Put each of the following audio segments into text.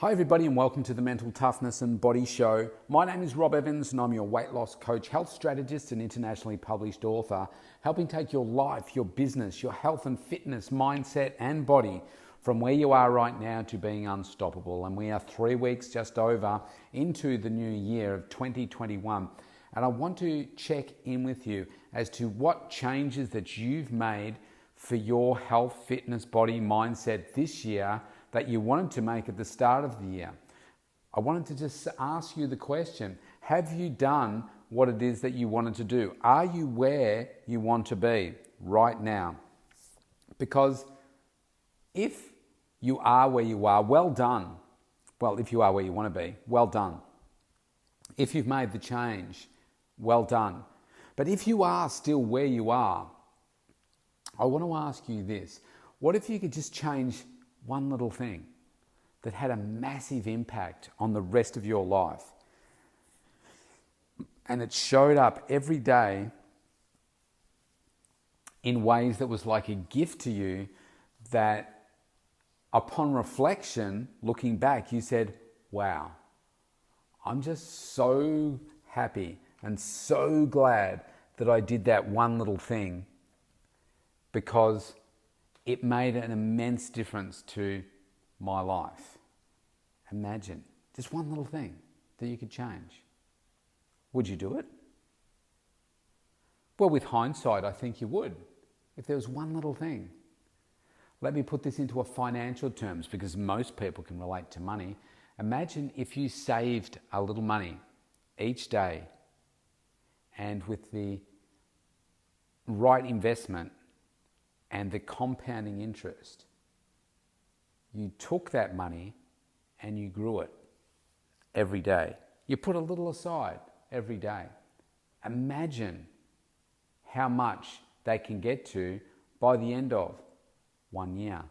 Hi everybody and welcome to the Mental Toughness and Body Show. My name is Rob Evans and I'm your weight loss coach, health strategist and internationally published author, helping take your life, your business, your health and fitness, mindset and body from where you are right now to being unstoppable. And we are 3 weeks just over into the new year of 2021. And I want to check in with you as to what changes that you've made for your health, fitness, body, mindset this year that you wanted to make at the start of the year. I wanted to just ask you the question, have you done what it is that you wanted to do? Are you where you want to be right now? Because if you are where you are, well done. Well, if you are where you want to be, well done. If you've made the change, well done. But if you are still where you are, I want to ask you this. What if you could just change one little thing that had a massive impact on the rest of your life? And it showed up every day in ways that was like a gift to you, that upon reflection, looking back, you said, wow, I'm just so happy and so glad that I did that one little thing, because it made an immense difference to my life. Imagine just one little thing that you could change. Would you do it? Well, with hindsight, I think you would, if there was one little thing. Let me put this into a financial terms, because most people can relate to money. Imagine if you saved a little money each day, and with the right investment and the compounding interest, you took that money and you grew it every day. You put a little aside every day. Imagine how much they can get to by the end of 1 year,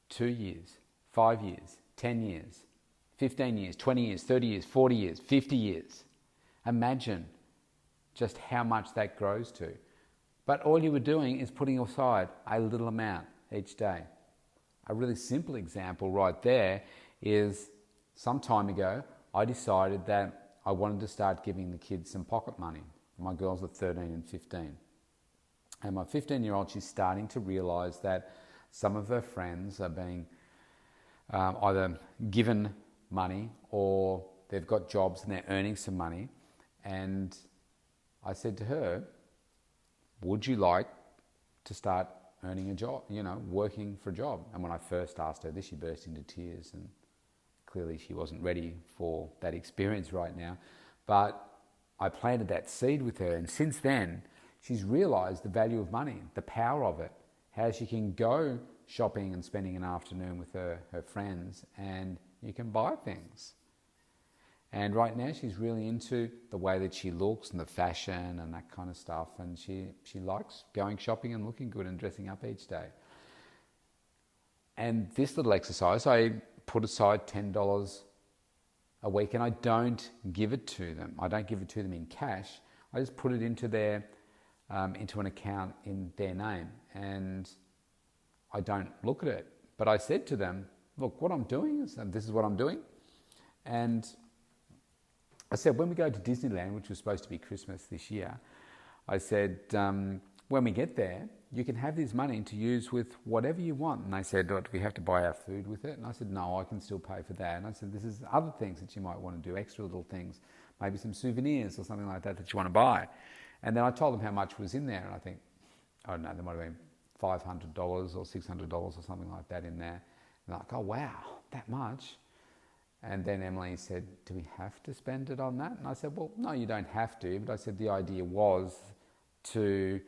2 years, 5 years, 10 years, 15 years, 20 years, 30 years, 40 years, 50 years. Imagine just how much that grows to. But all you were doing is putting aside a little amount each day. A really simple example right there is, some time ago, I decided that I wanted to start giving the kids some pocket money. My girls are 13 and 15. And my 15-year-old, she's starting to realise that some of her friends are being either given money or they've got jobs and they're earning some money. And I said to her, would you like to start earning a job, working for a job? And when I first asked her this, she burst into tears, and clearly she wasn't ready for that experience right now. But I planted that seed with her, and since then, she's realised the value of money, the power of it, how she can go shopping and spending an afternoon with her friends, and you can buy things. And right now she's really into the way that she looks and the fashion and that kind of stuff. And she likes going shopping and looking good and dressing up each day. And this little exercise, I put aside $10 a week, and I don't give it to them. I don't give it to them in cash. I just put it into into an account in their name, and I don't look at it. But I said to them, look, what I'm doing is, and this is what I'm doing. And I said, when we go to Disneyland, which was supposed to be Christmas this year, I said, when we get there, you can have this money to use with whatever you want. And they said, do we have to buy our food with it? And I said, no, I can still pay for that. And I said, this is other things that you might want to do, extra little things, maybe some souvenirs or something like that you want to buy. And then I told them how much was in there. And I think, I don't know, there might have been $500 or $600 or something like that in there. And I'm like, oh, wow, that much? And then Emily said, do we have to spend it on that? And I said, well, no, you don't have to. But I said the idea was to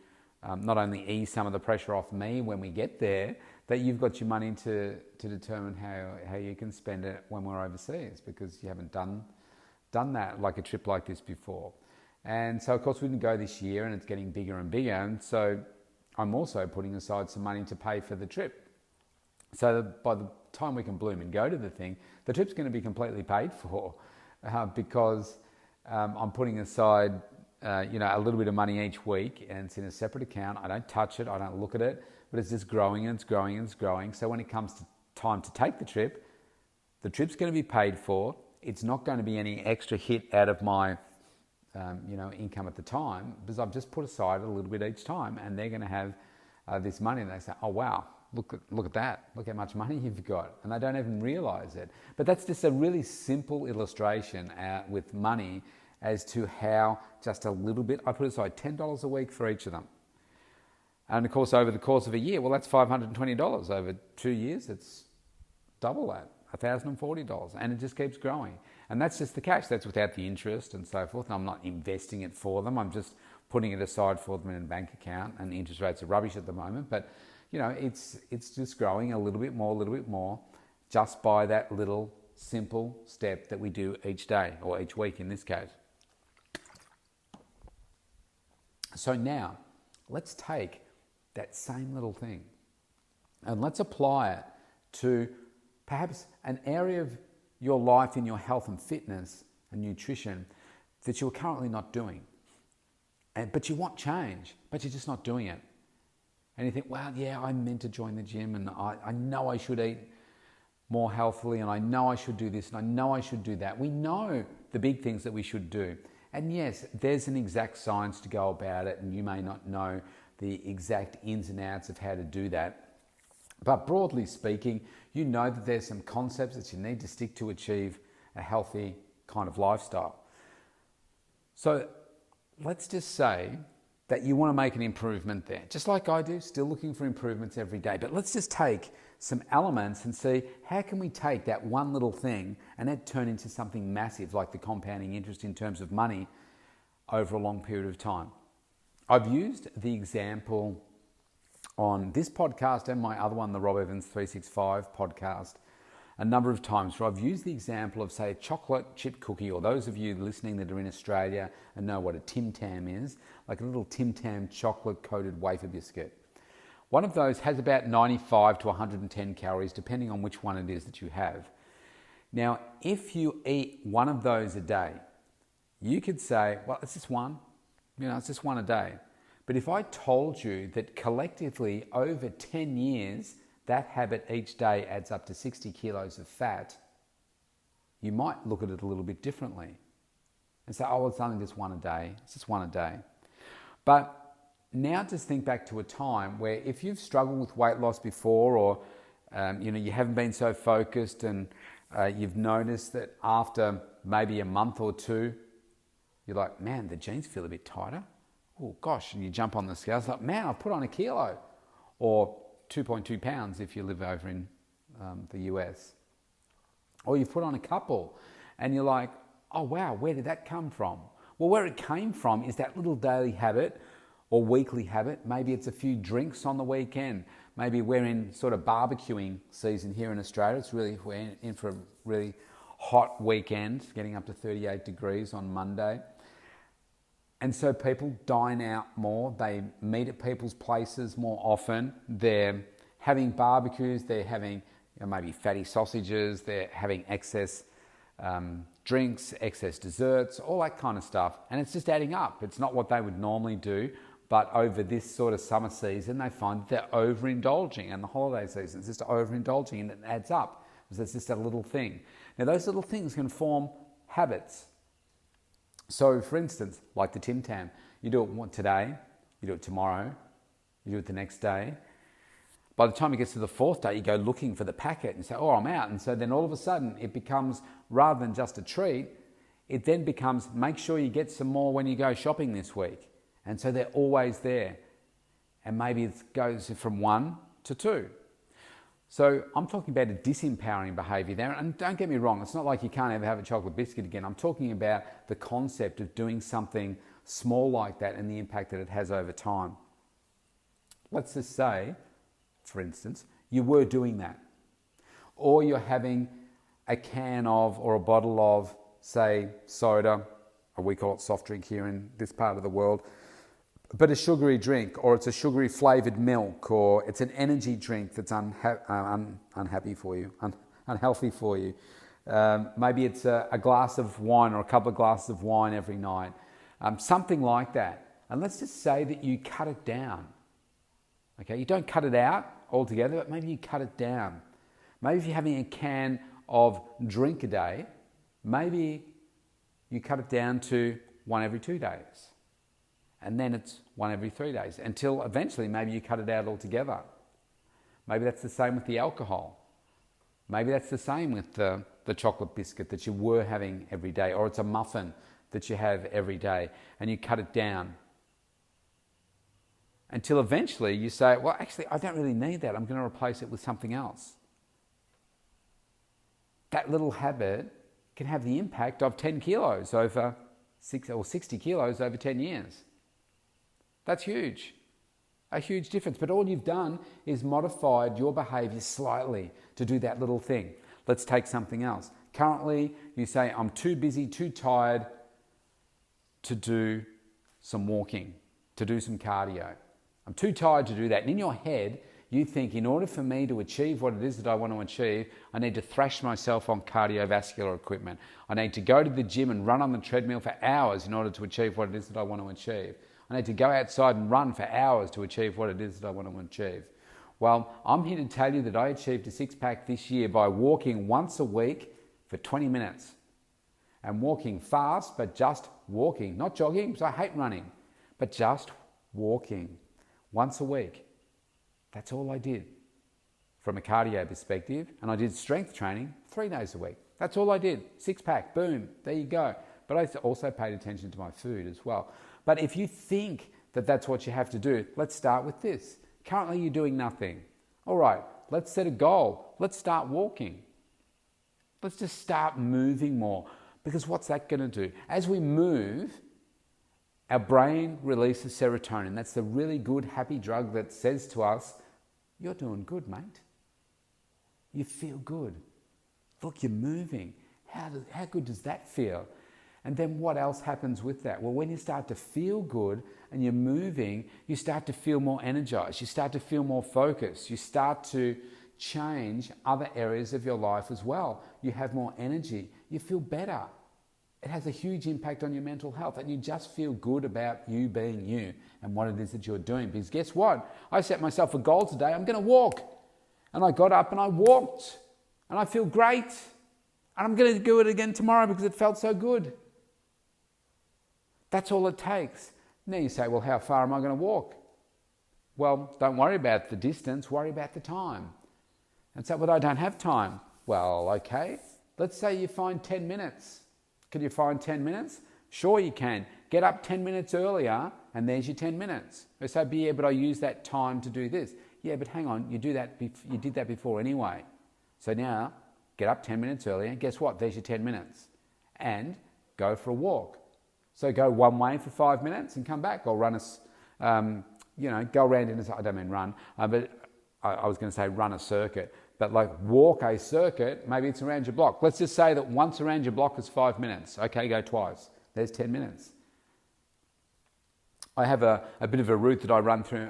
not only ease some of the pressure off me when we get there, that you've got your money to determine how you can spend it when we're overseas, because you haven't done that, like a trip like this before. And so, of course, we didn't go this year, and it's getting bigger and bigger. And so I'm also putting aside some money to pay for the trip. So that by the time we can bloom and go to the thing, the trip's going to be completely paid for, because I'm putting aside a little bit of money each week, and it's in a separate account. I don't touch it, I don't look at it, but it's just growing and it's growing and it's growing. So when it comes to time to take the trip, The trip's going to be paid for. It's not going to be any extra hit out of my income at the time, because I've just put aside a little bit each time, and they're going to have this money, and they say, oh wow, look at that, look how much money you've got, and they don't even realize it. But that's just a really simple illustration with money as to how just a little bit, I put aside $10 a week for each of them. And of course, over the course of a year, well, that's $520. Over 2 years, it's double that, $1,040, and it just keeps growing. And that's just the cash. That's without the interest and so forth. And I'm not investing it for them. I'm just putting it aside for them in a bank account. And the interest rates are rubbish at the moment. But, it's just growing a little bit more, just by that little simple step that we do each day, or each week in this case. So now, let's take that same little thing and let's apply it to perhaps an area of your life in your health and fitness and nutrition that you're currently not doing. But you want change, but you're just not doing it. And you think, well, yeah, I meant to join the gym, and I know I should eat more healthily, and I know I should do this, and I know I should do that. We know the big things that we should do. And yes, there's an exact science to go about it, and you may not know the exact ins and outs of how to do that. But broadly speaking, you know that there's some concepts that you need to stick to achieve a healthy kind of lifestyle. So let's just say that you want to make an improvement there, just like I do, still looking for improvements every day. But let's just take some elements and see how can we take that one little thing and then turn into something massive, like the compounding interest in terms of money over a long period of time. I've used the example on this podcast and my other one, the Rob Evans 365 podcast, a number of times where I've used the example of, say, a chocolate chip cookie, or those of you listening that are in Australia and know what a Tim Tam is, like a little Tim Tam chocolate coated wafer biscuit. One of those has about 95 to 110 calories, depending on which one it is that you have. Now, if you eat one of those a day, you could say, well, it's just one, it's just one a day. But if I told you that collectively over 10 years, that habit each day adds up to 60 kilos of fat, you might look at it a little bit differently and say, oh, well, it's only just one a day. It's just one a day. But now just think back to a time where if you've struggled with weight loss before, or you haven't been so focused, and you've noticed that after maybe a month or two, you're like, man, the jeans feel a bit tighter. Oh gosh, and you jump on the scales, like, man, I've put on a kilo, or 2.2 pounds if you live over in the US. Or you've put on a couple, and you're like, oh wow, where did that come from? Well, where it came from is that little daily habit or weekly habit. Maybe it's a few drinks on the weekend. Maybe we're in sort of barbecuing season here in Australia. We're in for a really hot weekend, getting up to 38 degrees on Monday. And so people dine out more, they meet at people's places more often, they're having barbecues, they're having maybe fatty sausages, they're having excess drinks, excess desserts, all that kind of stuff. And it's just adding up. It's not what they would normally do, but over this sort of summer season, they find that they're overindulging, and the holiday season is just overindulging, and it adds up because it's just a little thing. Now, those little things can form habits. So, for instance, like the Tim Tam, you do it today, you do it tomorrow, you do it the next day. By the time it gets to the fourth day, you go looking for the packet and say, oh, I'm out. And so then all of a sudden it becomes, rather than just a treat, it then becomes, make sure you get some more when you go shopping this week. And so they're always there. And maybe it goes from 1 to 2. So I'm talking about a disempowering behaviour there. And don't get me wrong, it's not like you can't ever have a chocolate biscuit again. I'm talking about the concept of doing something small like that and the impact that it has over time. Let's just say, for instance, you were doing that. Or you're having a can of or a bottle of, say, soda, or we call it soft drink here in this part of the world, but a sugary drink, or it's a sugary flavoured milk, or it's an energy drink that's unhealthy for you. Maybe it's a glass of wine or a couple of glasses of wine every night, something like that. And let's just say that you cut it down. Okay, you don't cut it out altogether, but maybe you cut it down. Maybe if you're having a can of drink a day, maybe you cut it down to 1 every 2 days. And then it's 1 every 3 days until eventually maybe you cut it out altogether. Maybe that's the same with the alcohol. Maybe that's the same with the chocolate biscuit that you were having every day, or it's a muffin that you have every day, and you cut it down until eventually you say, well, actually, I don't really need that. I'm going to replace it with something else. That little habit can have the impact of 10 kilos over 60 kilos over 10 years. That's huge. A huge difference. But all you've done is modified your behavior slightly to do that little thing. Let's take something else. Currently, you say, I'm too busy, too tired to do some walking, to do some cardio. I'm too tired to do that. And in your head, you think, in order for me to achieve what it is that I want to achieve, I need to thrash myself on cardiovascular equipment. I need to go to the gym and run on the treadmill for hours in order to achieve what it is that I want to achieve. I need to go outside and run for hours to achieve what it is that I want to achieve. Well, I'm here to tell you that I achieved a six-pack this year by walking once a week for 20 minutes. And walking fast, but just walking. Not jogging, because I hate running, but just walking once a week. That's all I did from a cardio perspective. And I did strength training 3 days a week. That's all I did. Six-pack, boom, there you go. But I also paid attention to my food as well. But if you think that that's what you have to do, let's start with this. Currently, you're doing nothing. All right, let's set a goal. Let's start walking. Let's just start moving more. Because what's that going to do? As we move, our brain releases serotonin. That's the really good, happy drug that says to us, you're doing good, mate. You feel good. Look, you're moving. How good does that feel? And then what else happens with that? Well, when you start to feel good and you're moving, you start to feel more energized. You start to feel more focused. You start to change other areas of your life as well. You have more energy. You feel better. It has a huge impact on your mental health, and you just feel good about you being you and what it is that you're doing. Because guess what? I set myself a goal today. I'm going to walk. And I got up and I walked. And I feel great. And I'm going to do it again tomorrow because it felt so good. That's all it takes. Now you say, well, how far am I going to walk? Well, don't worry about the distance, worry about the time. And so, but I don't have time. Well, okay, let's say you find 10 minutes. Can you find 10 minutes? Sure you can. Get up 10 minutes earlier and there's your 10 minutes. You say, yeah, but I use that time to do this. Yeah, but hang on, you did that before anyway. So now, get up 10 minutes earlier and guess what? There's your 10 minutes. And go for a walk. So go one way for 5 minutes and come back, or run go around in I don't mean run, but I was going to say run a circuit, but like walk a circuit, maybe it's around your block. Let's just say that once around your block is 5 minutes. Okay, go twice. There's 10 minutes. I have a bit of a route that I run through,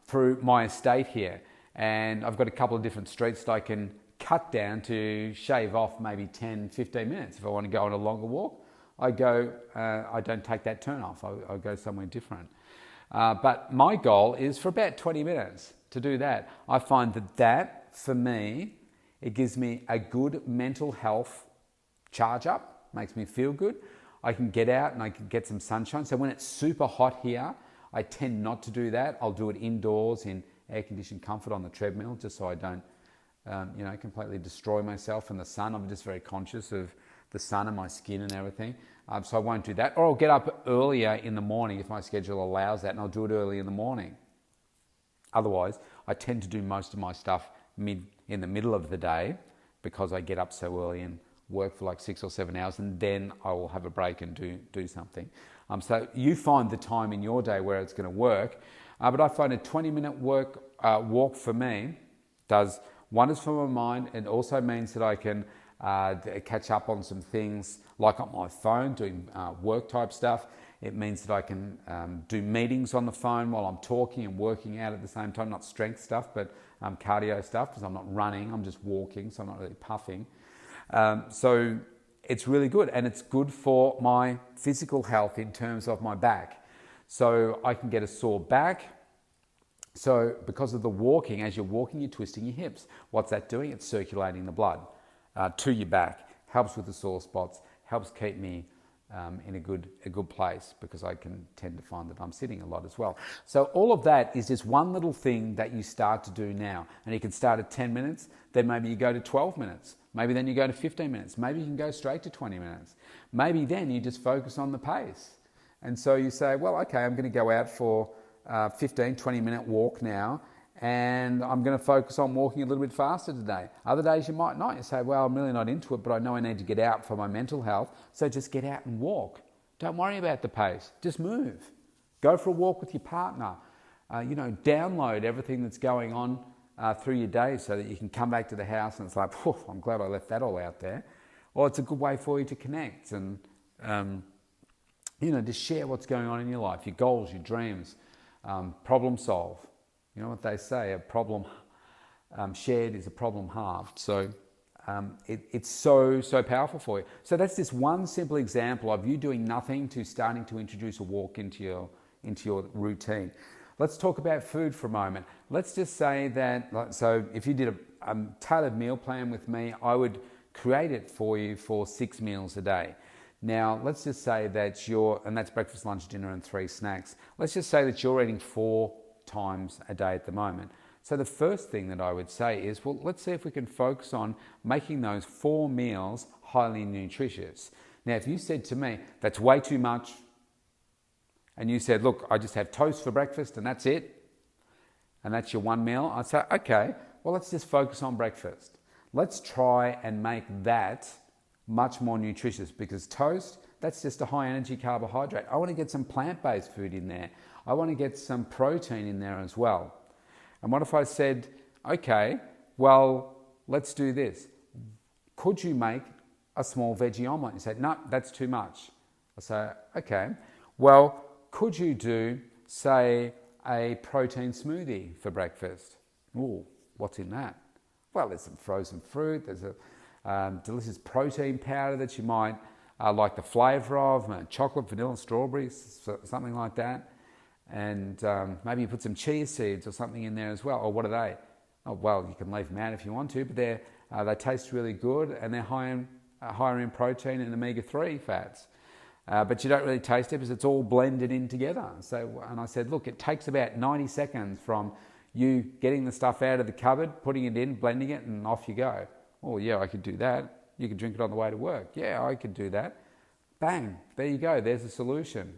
through my estate here, and I've got a couple of different streets that I can cut down to shave off maybe 10, 15 minutes. If I want to go on a longer walk, I don't take that turn off. I go somewhere different. But my goal is for about 20 minutes to do that. I find that for me, it gives me a good mental health charge up, makes me feel good. I can get out and I can get some sunshine. So when it's super hot here, I tend not to do that. I'll do it indoors in air-conditioned comfort on the treadmill, just so I don't completely destroy myself in the sun. I'm just very conscious of the sun and my skin and everything. So I won't do that. Or I'll get up earlier in the morning if my schedule allows that, and I'll do it early in the morning. Otherwise, I tend to do most of my stuff in the middle of the day because I get up so early and work for like 6 or 7 hours, and then I will have a break and do something. So you find the time in your day where it's going to work. But I find a 20-minute walk for me does wonders for my mind. It also means that I can catch up on some things like on my phone, doing work type stuff. It means that I can do meetings on the phone while I'm talking and working out at the same time, not strength stuff, but cardio stuff, because I'm not running, I'm just walking, so I'm not really puffing. So it's really good, and it's good for my physical health in terms of my back. So I can get a sore back. So because of the walking, as you're walking, you're twisting your hips. What's that doing? It's circulating the blood to your back, helps with the sore spots, helps keep me in a good place, because I can tend to find that I'm sitting a lot as well. So all of that is just one little thing that you start to do now. And you can start at 10 minutes, then maybe you go to 12 minutes. Maybe then you go to 15 minutes. Maybe you can go straight to 20 minutes. Maybe then you just focus on the pace. And so you say, well, okay, I'm going to go out for 15, 20-minute walk now, and I'm going to focus on walking a little bit faster today. Other days you might not. You say, well, I'm really not into it, but I know I need to get out for my mental health, so just get out and walk. Don't worry about the pace. Just move. Go for a walk with your partner. Download everything that's going on through your day so that you can come back to the house and it's like, I'm glad I left that all out there. Or it's a good way for you to connect and, to share what's going on in your life, your goals, your dreams, problem solve. You know what they say, a problem shared is a problem halved. So it's so powerful for you. So that's just one simple example of you doing nothing to starting to introduce a walk into your routine. Let's talk about food for a moment. Let's just say that, so if you did a tailored meal plan with me, I would create it for you for 6 meals a day. Now, let's just say that and that's breakfast, lunch, dinner, and 3 snacks. Let's just say that you're eating 4 times a day at the moment. So the first thing that I would say is, well, let's see if we can focus on making those 4 meals highly nutritious. Now, if you said to me, that's way too much, and you said, look, I just have toast for breakfast and that's it, and that's your 1 meal, I'd say, okay, well, let's just focus on breakfast. Let's try and make that much more nutritious, because toast, that's just a high energy carbohydrate. I want to get some plant-based food in there. I want to get some protein in there as well. And what if I said, okay, well, let's do this. Could you make a small veggie omelette? You say, no, that's too much. I say, okay, well, could you do, say, a protein smoothie for breakfast? Ooh, what's in that? Well, there's some frozen fruit, there's a delicious protein powder that you might like the flavour of, chocolate, vanilla, strawberries, something like that. And maybe you put some chia seeds or something in there as well. Or what are they? Oh, well, you can leave them out if you want to, but they taste really good, and they're higher in protein and omega-3 fats. But you don't really taste it because it's all blended in together. And I said, look, it takes about 90 seconds from you getting the stuff out of the cupboard, putting it in, blending it, and off you go. Oh, yeah, I could do that. You could drink it on the way to work. Yeah, I could do that. Bang, there you go. There's a solution.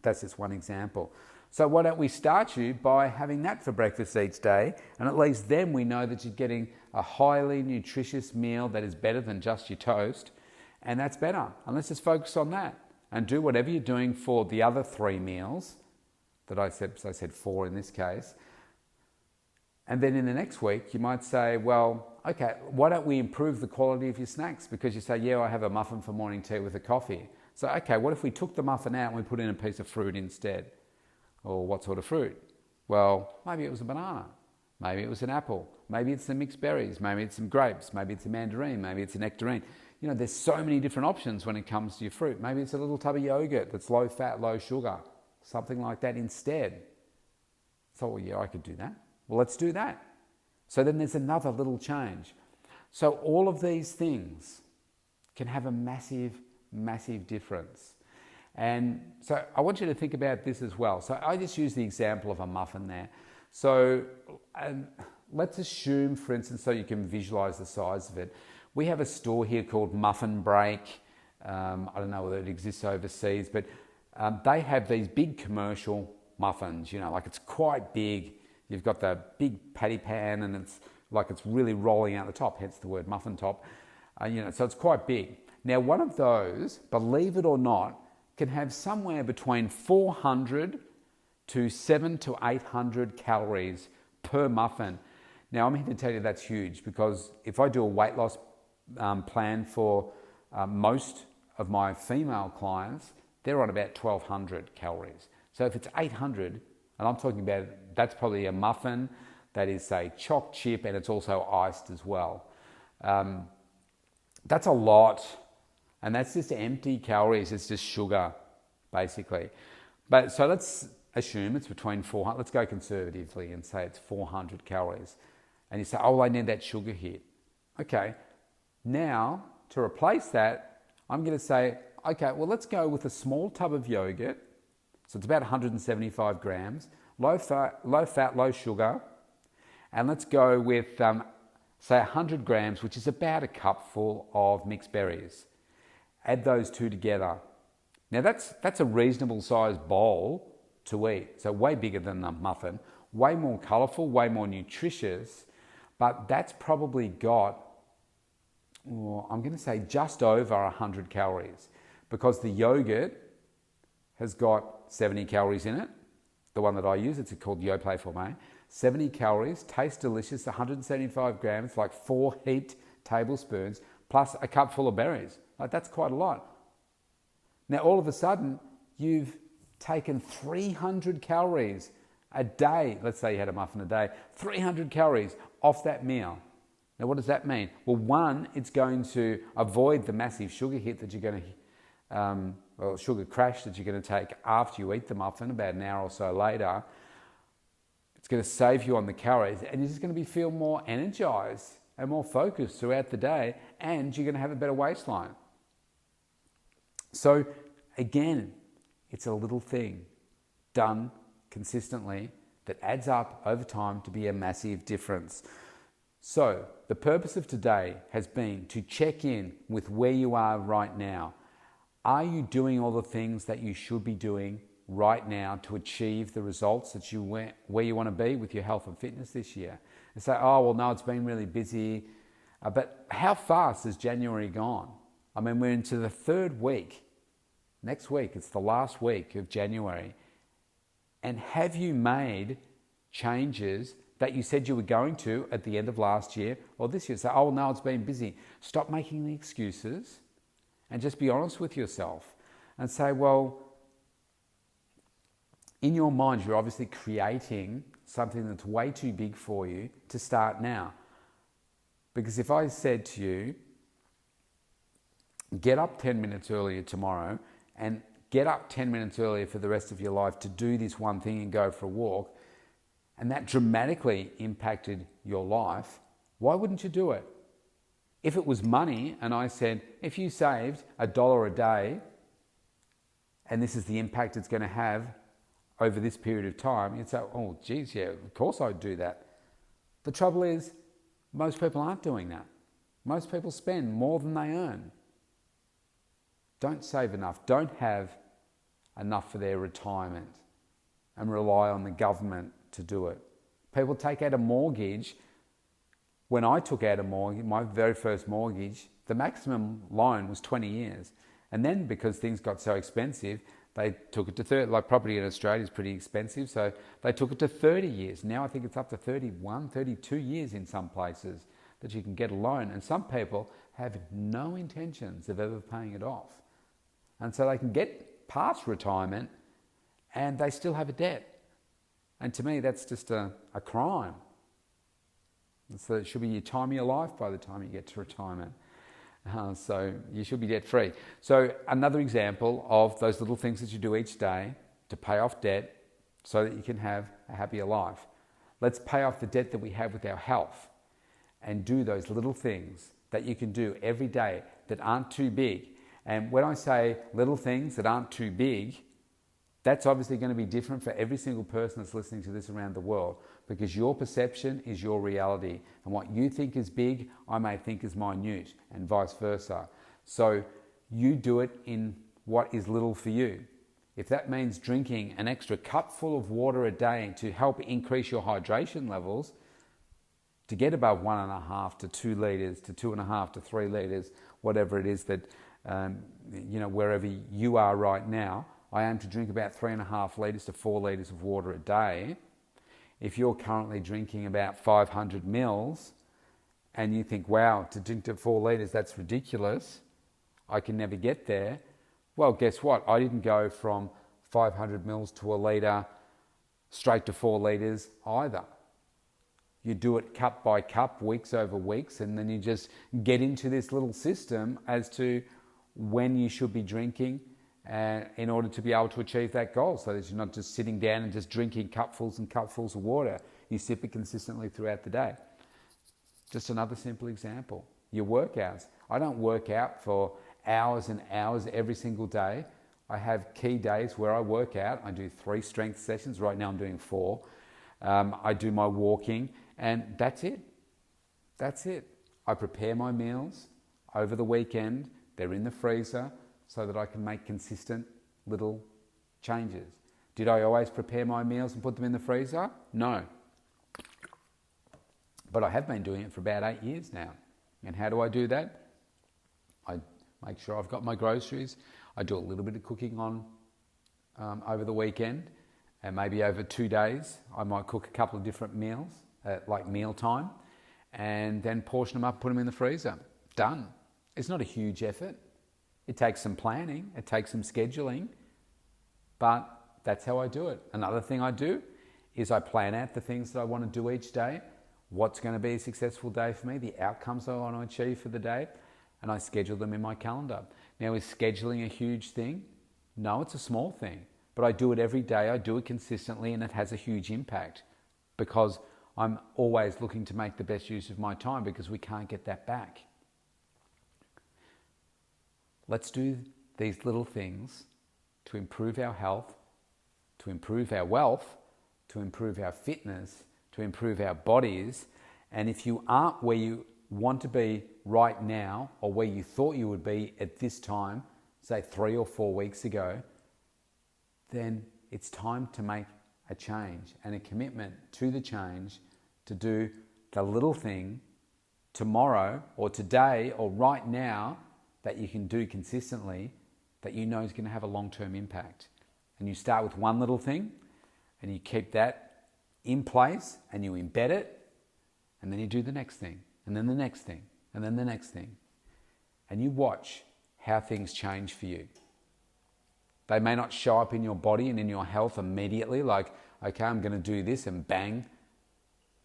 That's just one example. So why don't we start you by having that for breakfast each day, and at least then we know that you're getting a highly nutritious meal that is better than just your toast, and that's better. And let's just focus on that and do whatever you're doing for the other 3 meals that I said 4 in this case. And then in the next week, you might say, well, okay, why don't we improve the quality of your snacks? Because you say, yeah, I have a muffin for morning tea with a coffee. So, okay, what if we took the muffin out and we put in a piece of fruit instead? Or what sort of fruit? Well, maybe it was a banana. Maybe it was an apple. Maybe it's some mixed berries. Maybe it's some grapes. Maybe it's a mandarin. Maybe it's a nectarine. You know, there's so many different options when it comes to your fruit. Maybe it's a little tub of yogurt that's low fat, low sugar. Something like that instead. So, well, yeah, I could do that. Well, let's do that. So then there's another little change. So all of these things can have a massive, massive difference. And so I want you to think about this as well. So I just use the example of a muffin there. So let's assume, for instance, so you can visualize the size of it, we have a store here called Muffin Break. I don't know whether it exists overseas, but they have these big commercial muffins, you know, like it's quite big. You've got the big patty pan and it's like it's really rolling out the top, hence the word muffin top. So it's quite big. Now, one of those, believe it or not, can have somewhere between 400 to 700 to 800 calories per muffin. Now, I'm here to tell you that's huge, because if I do a weight loss plan for most of my female clients, they're on about 1,200 calories. So if it's 800, and I'm talking about, that's probably a muffin that is, say, choc chip, and it's also iced as well. That's a lot, and that's just empty calories. It's just sugar, basically. But so let's assume it's between 400, let's go conservatively and say it's 400 calories. And you say, oh, I need that sugar hit. Okay, now to replace that, I'm going to say, okay, well, let's go with a small tub of yogurt. So it's about 175 grams, low fat, low sugar. And let's go with, say, 100 grams, which is about a cupful of mixed berries. Add those two together. Now that's a reasonable sized bowl to eat. So way bigger than the muffin, way more colourful, way more nutritious, but that's probably got, I'm going to say just over 100 calories because the yogurt has got 70 calories in it. The one that I use, it's called Yoplait Gourmet. 70 calories, tastes delicious, 175 grams, like 4 heaped tablespoons, plus a cupful of berries. Like that's quite a lot. Now all of a sudden, you've taken 300 calories a day. Let's say you had a muffin a day, 300 calories off that meal. Now what does that mean? Well, one, it's going to avoid the massive sugar hit that you're going to, or sugar crash that you're going to take after you eat the muffin about an hour or so later. It's going to save you on the calories and you're just going to feel more energized and more focused throughout the day, and you're going to have a better waistline. So again, it's a little thing done consistently that adds up over time to be a massive difference. So the purpose of today has been to check in with where you are right now. Are you doing all the things that you should be doing right now to achieve the results that where you want to be with your health and fitness this year? And say, oh, well, no, it's been really busy. But how fast has January gone? I mean, we're into the third week. Next week, it's the last week of January. And have you made changes that you said you were going to at the end of last year or this year? Say, oh, no, it's been busy. Stop making the excuses and just be honest with yourself and say, well, in your mind, you're obviously creating something that's way too big for you to start now. Because if I said to you, get up 10 minutes earlier tomorrow and get up 10 minutes earlier for the rest of your life to do this one thing and go for a walk, and that dramatically impacted your life, why wouldn't you do it? If it was money and I said, if you saved $1 a day and this is the impact it's going to have over this period of time, you'd say, oh, geez, yeah, of course I'd do that. The trouble is, most people aren't doing that. Most people spend more than they earn. Don't save enough. Don't have enough for their retirement and rely on the government to do it. People take out a mortgage. When I took out a mortgage, my very first mortgage, the maximum loan was 20 years. And then because things got so expensive, they took it to 30, like property in Australia is pretty expensive, so they took it to 30 years. Now I think it's up to 31, 32 years in some places that you can get a loan. And some people have no intentions of ever paying it off. And so they can get past retirement and they still have a debt. And to me, that's just a crime. And so it should be your time of your life by the time you get to retirement. So you should be debt free. So another example of those little things that you do each day to pay off debt so that you can have a happier life. Let's pay off the debt that we have with our health and do those little things that you can do every day that aren't too big. And when I say little things that aren't too big, that's obviously going to be different for every single person that's listening to this around the world, because your perception is your reality. And what you think is big, I may think is minute, and vice versa. So you do it in what is little for you. If that means drinking an extra cupful of water a day to help increase your hydration levels, to get above 1.5 to 2 litres, to 2.5 to 3 litres, whatever it is that, wherever you are right now, I aim to drink about 3.5 litres to 4 litres of water a day. If you're currently drinking about 500 mils and you think, wow, to drink to 4 litres, that's ridiculous, I can never get there. Well, guess what? I didn't go from 500 mils to a litre straight to 4 litres either. You do it cup by cup, weeks over weeks, and then you just get into this little system as to when you should be drinking in order to be able to achieve that goal, so that you're not just sitting down and just drinking cupfuls and cupfuls of water. You sip it consistently throughout the day. Just another simple example. Your workouts. I don't work out for hours and hours every single day. I have key days where I work out. I do 3 strength sessions. Right now I'm doing 4. I do my walking, and that's it. That's it. I prepare my meals over the weekend. They're in the freezer so that I can make consistent little changes. Did I always prepare my meals and put them in the freezer? No. But I have been doing it for about 8 years now. And how do I do that? I make sure I've got my groceries. I do a little bit of cooking on over the weekend, and maybe over 2 days I might cook a couple of different meals at like meal time, and then portion them up, put them in the freezer. Done. It's not a huge effort. It takes some planning, it takes some scheduling, but that's how I do it. Another thing I do is I plan out the things that I want to do each day, what's going to be a successful day for me, the outcomes I want to achieve for the day, and I schedule them in my calendar. Now, is scheduling a huge thing? No, it's a small thing, but I do it every day, I do it consistently, and it has a huge impact because I'm always looking to make the best use of my time, because we can't get that back. Let's do these little things to improve our health, to improve our wealth, to improve our fitness, to improve our bodies. And if you aren't where you want to be right now, or where you thought you would be at this time, say 3 or 4 weeks ago, then it's time to make a change and a commitment to the change, to do the little thing tomorrow or today or right now that you can do consistently, that you know is going to have a long-term impact. And you start with one little thing and you keep that in place and you embed it, and then you do the next thing, and then the next thing, and then the next thing. And you watch how things change for you. They may not show up in your body and in your health immediately, like, okay, I'm going to do this, and bang,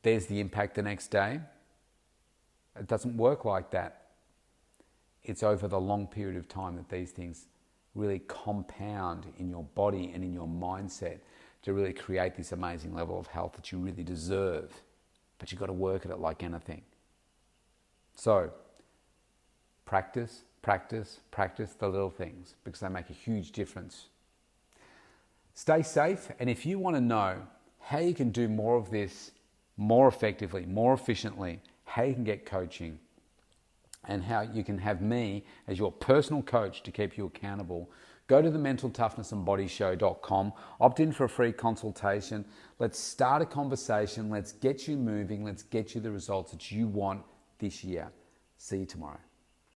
there's the impact the next day. It doesn't work like that. It's over the long period of time that these things really compound in your body and in your mindset to really create this amazing level of health that you really deserve. But you've got to work at it like anything. So, practice, practice, practice the little things, because they make a huge difference. Stay safe, and if you want to know how you can do more of this more effectively, more efficiently, how you can get coaching, and how you can have me as your personal coach to keep you accountable, go to the mentaltoughnessandbodyshow.com, opt in for a free consultation. Let's start a conversation. Let's get you moving. Let's get you the results that you want this year. See you tomorrow.